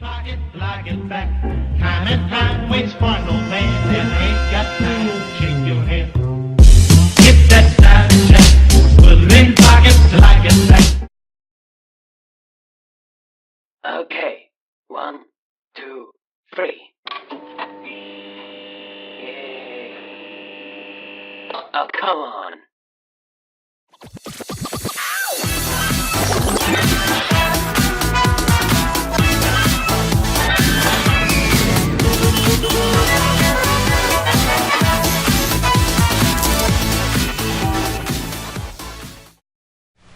Like it back. Time and time waits for no man, and ain't got time to shake your head. Get that style check, put it in pockets like it back. Okay, 1, 2, 3. Oh, come on.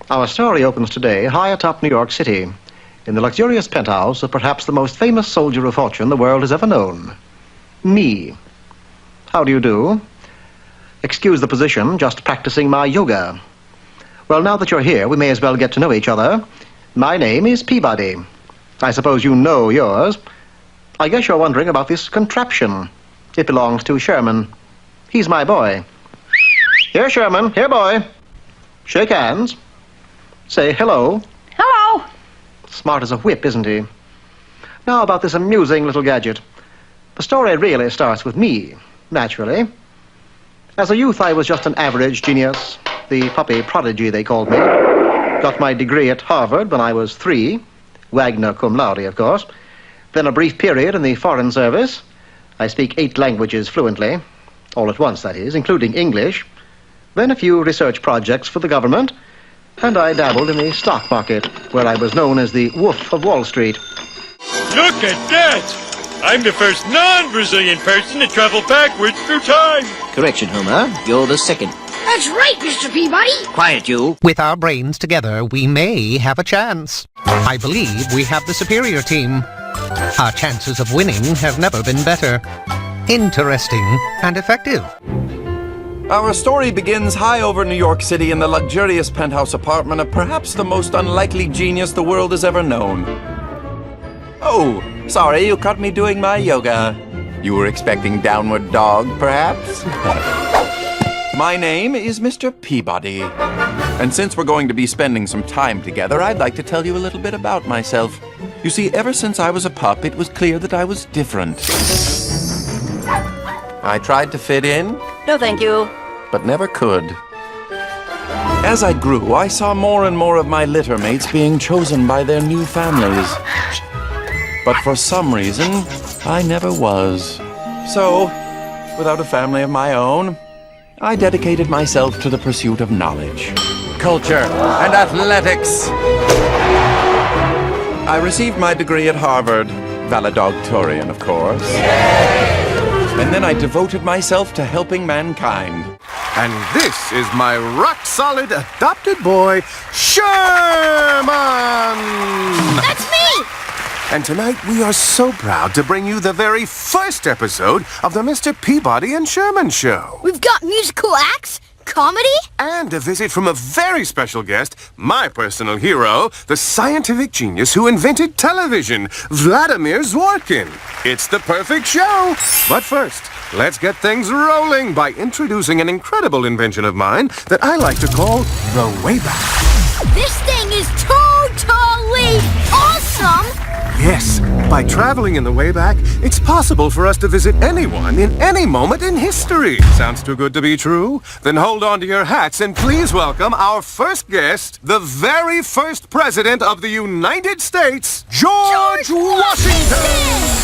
Our story opens today high atop New York City, in the luxurious penthouse of perhaps the most famous soldier of fortune the world has ever known. Me. How do you do? Excuse the position, just practicing my yoga. Well, now that you're here, we may as well get to know each other. My name is Peabody. I suppose you know yours. I guess you're wondering about this contraption. It belongs to Sherman. He's my boy. Here, Sherman. Here, boy. Shake hands. Say hello. Hello. Smart as a whip, isn't he? Now about this amusing little gadget. The story really starts with me, naturally. As a youth, I was just an average genius, the puppy prodigy, they called me. Got my degree at Harvard when I was 3, Wagner cum laude, of course. Then a brief period in the Foreign Service. I speak 8 languages fluently, all at once, that is, including English. Then a few research projects for the government, and I dabbled in the stock market, where I was known as the Wolf of Wall Street. Look at that! I'm the first non-Brazilian person to travel backwards through time. Correction, Homer. You're the second. That's right, Mr. Peabody. Quiet, you. With our brains together, we may have a chance. I believe we have the superior team. Our chances of winning have never been better. Interesting and effective. Our story begins high over New York City in the luxurious penthouse apartment of perhaps the most unlikely genius the world has ever known. Oh, sorry, you caught me doing my yoga. You were expecting downward dog, perhaps? My name is Mr. Peabody. And since we're going to be spending some time together, I'd like to tell you a little bit about myself. You see, ever since I was a pup, it was clear that I was different. I tried to fit in. No, thank you. But never could. As I grew, I saw more and more of my litter mates being chosen by their new families. But for some reason, I never was. So, without a family of my own, I dedicated myself to the pursuit of knowledge, culture, and athletics. I received my degree at Harvard, valedictorian, of course. And then I devoted myself to helping mankind. And this is my rock-solid adopted boy, Sherman! That's me! And tonight we are so proud to bring you the very first episode of the Mr. Peabody and Sherman Show. We've got musical acts, comedy, And a visit from a very special guest, my personal hero, the scientific genius who invented television, Vladimir Zworykin. It's the perfect show. But first, let's get things rolling by introducing an incredible invention of mine that I like to call the Wayback. This thing is totally awesome! Yes, by traveling in the Wayback, it's possible for us to visit anyone in any moment in history. Sounds too good to be true? Then hold on to your hats and please welcome our first guest, the very first president of the United States, George Washington!